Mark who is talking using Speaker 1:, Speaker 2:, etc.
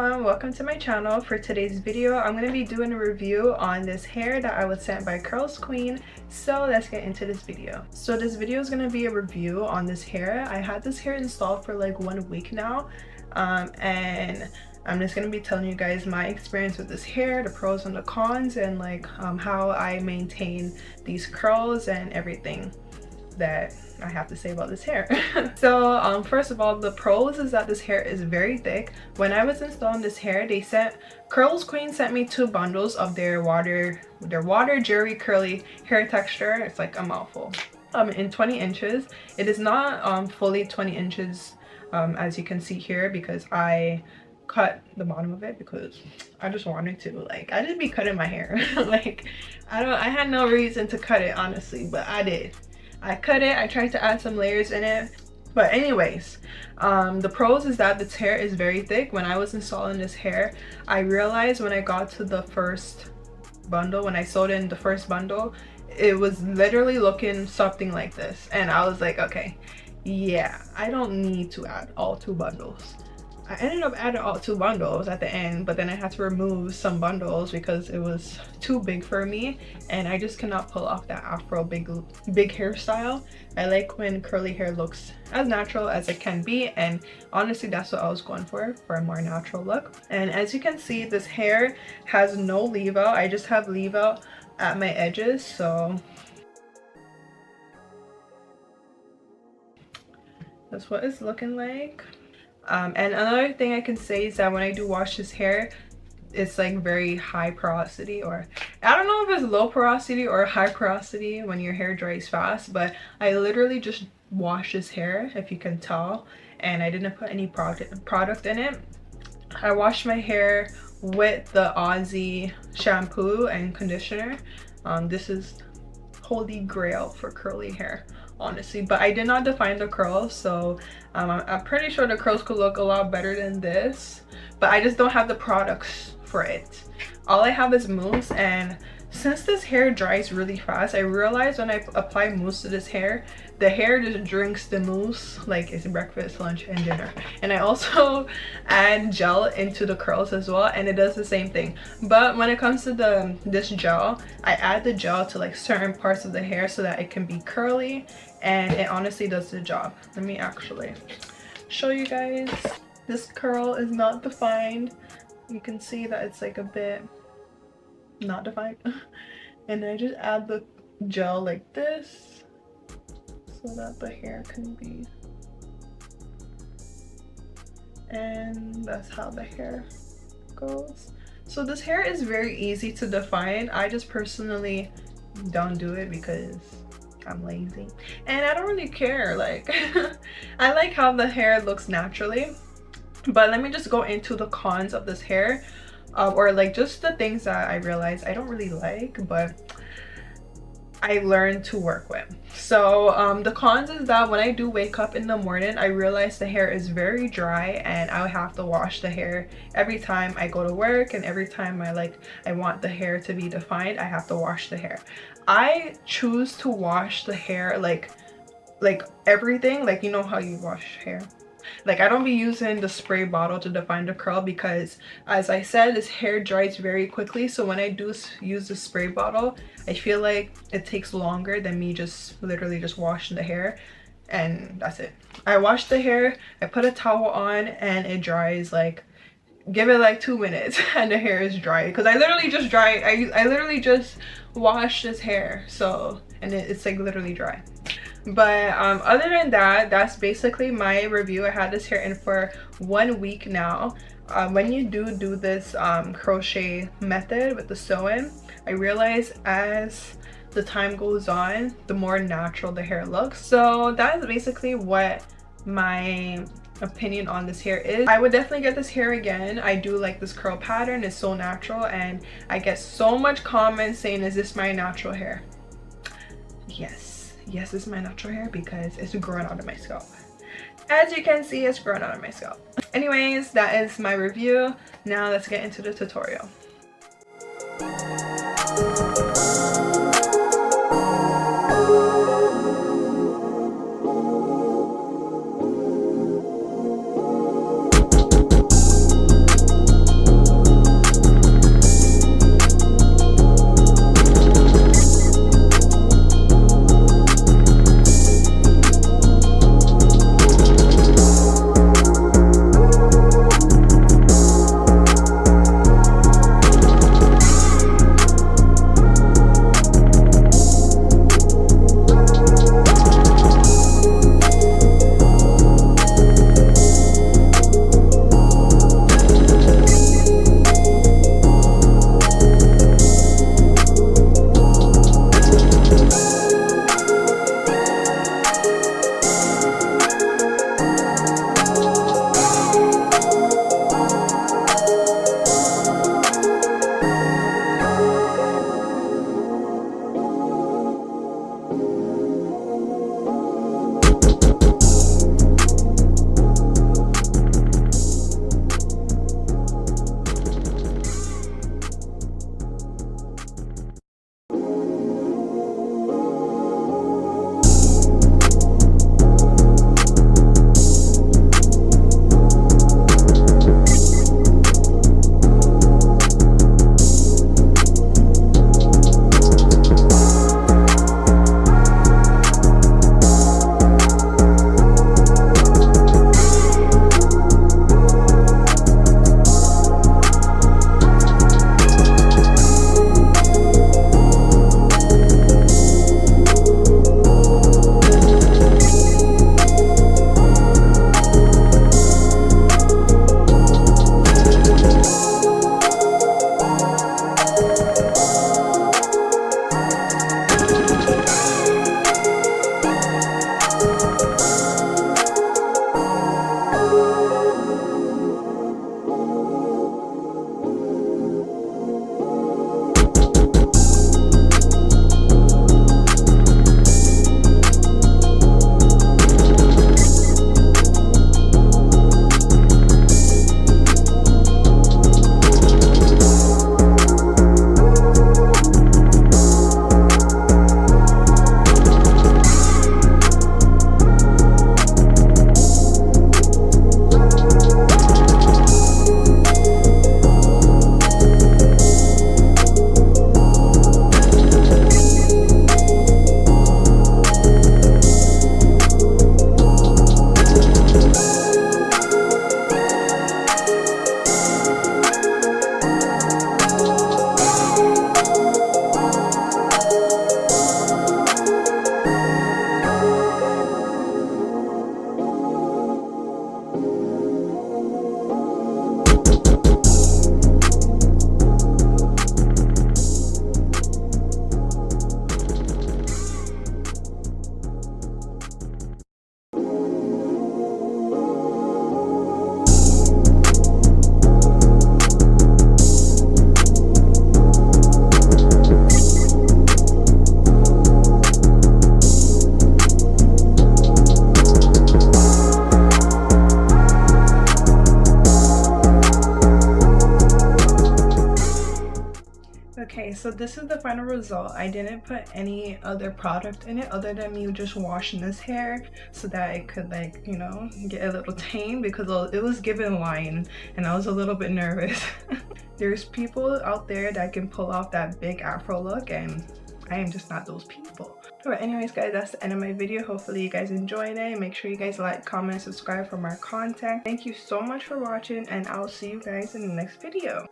Speaker 1: everyone, welcome to my channel. For today's video, I'm going to be doing a review on this hair that I was sent by CurlsQueen. So let's get into this video. So this video is going to be a review on this hair. I had this hair installed for like 1 week now, and I'm just going to be telling you guys my experience with this hair, the pros and the cons, and like how I maintain these curls and everything that I have to say about this hair. So first of all, the pros is that this hair is very thick. When I was installing this hair, CurlsQueen sent me 2 bundles of their water Jerry Curly hair texture. It's like a mouthful. In 20 inches. It is not fully 20 inches as you can see here, because I cut the bottom of it because I just wanted to. Like, I just be cutting my hair. Like, I had no reason to cut it, honestly, but I did. I cut it. I tried to add some layers in it. But anyways, the pros is that this hair is very thick. When I was installing this hair, I realized when I got to the first bundle, when I sewed in the first bundle, it was literally looking something like this. And I was like, okay, yeah, I don't need to add all 2 bundles. I ended up adding all 2 bundles at the end, but then I had to remove some bundles because it was too big for me, and I just cannot pull off that afro big hairstyle. I like when curly hair looks as natural as it can be, and honestly that's what I was going for a more natural look. And as you can see, this hair has no leave out. I just have leave out at my edges, so that's what it's looking like. And another thing I can say is that when I do wash this hair, it's like very high porosity, or I don't know if it's low porosity or high porosity when your hair dries fast, but I literally just wash this hair, if you can tell, and I didn't put any product in it. I washed my hair with the Aussie shampoo and conditioner. This is holy grail for curly hair, honestly, but I did not define the curls, so I'm pretty sure the curls could look a lot better than this, but I just don't have the products for it. All I have is mousse, and since this hair dries really fast, I realized when I apply mousse to this hair, the hair just drinks the mousse like it's breakfast, lunch, and dinner. And I also add gel into the curls as well, and it does the same thing. But when it comes to this gel, I add the gel to like certain parts of the hair so that it can be curly, and it honestly does the job. Let me actually show you guys. This curl is not defined. You can see that it's like a bit not defined. And I just add the gel like this so that the hair can be, and that's how the hair goes. So this hair is very easy to define. I just personally don't do it because I'm lazy and I don't really care. Like I like how the hair looks naturally. But let me just go into the cons of this hair, or like just the things that I realized I don't really like, but I learned to work with. So the cons is that when I do wake up in the morning, I realize the hair is very dry, and I have to wash the hair every time I go to work, and every time I want the hair to be defined, I have to wash the hair. I choose to wash the hair like everything, like, you know how you wash hair. Like, I don't be using the spray bottle to define the curl because, as I said, this hair dries very quickly. So when I do use the spray bottle, I feel like it takes longer than me just literally just washing the hair, and that's it. I wash the hair, I put a towel on, and it dries like, give it like 2 minutes and the hair is dry, because I literally just I literally just washed this hair, so, and it's like literally dry. But other than that, that's basically my review. I had this hair in for 1 week now. When you do this crochet method with the sewing, I realize as the time goes on, the more natural the hair looks. So that's basically what my opinion on this hair is. I would definitely get this hair again. I do like this curl pattern. It's so natural, and I get so much comments saying, is this my natural hair? Yes, it's my natural hair because it's growing out of my scalp. As you can see, it's growing out of my scalp. Anyways, that is my review. Now let's get into the tutorial. so this is the final result. I didn't put any other product in it other than me just washing this hair so that it could, like, you know, get a little tame, because it was given line and I was a little bit nervous. There's people out there that can pull off that big afro look, and I am just not those people. But anyways guys, that's the end of my video. Hopefully you guys enjoyed it. Make sure you guys like, comment, subscribe for more content. Thank you so much for watching, and I'll see you guys in the next video.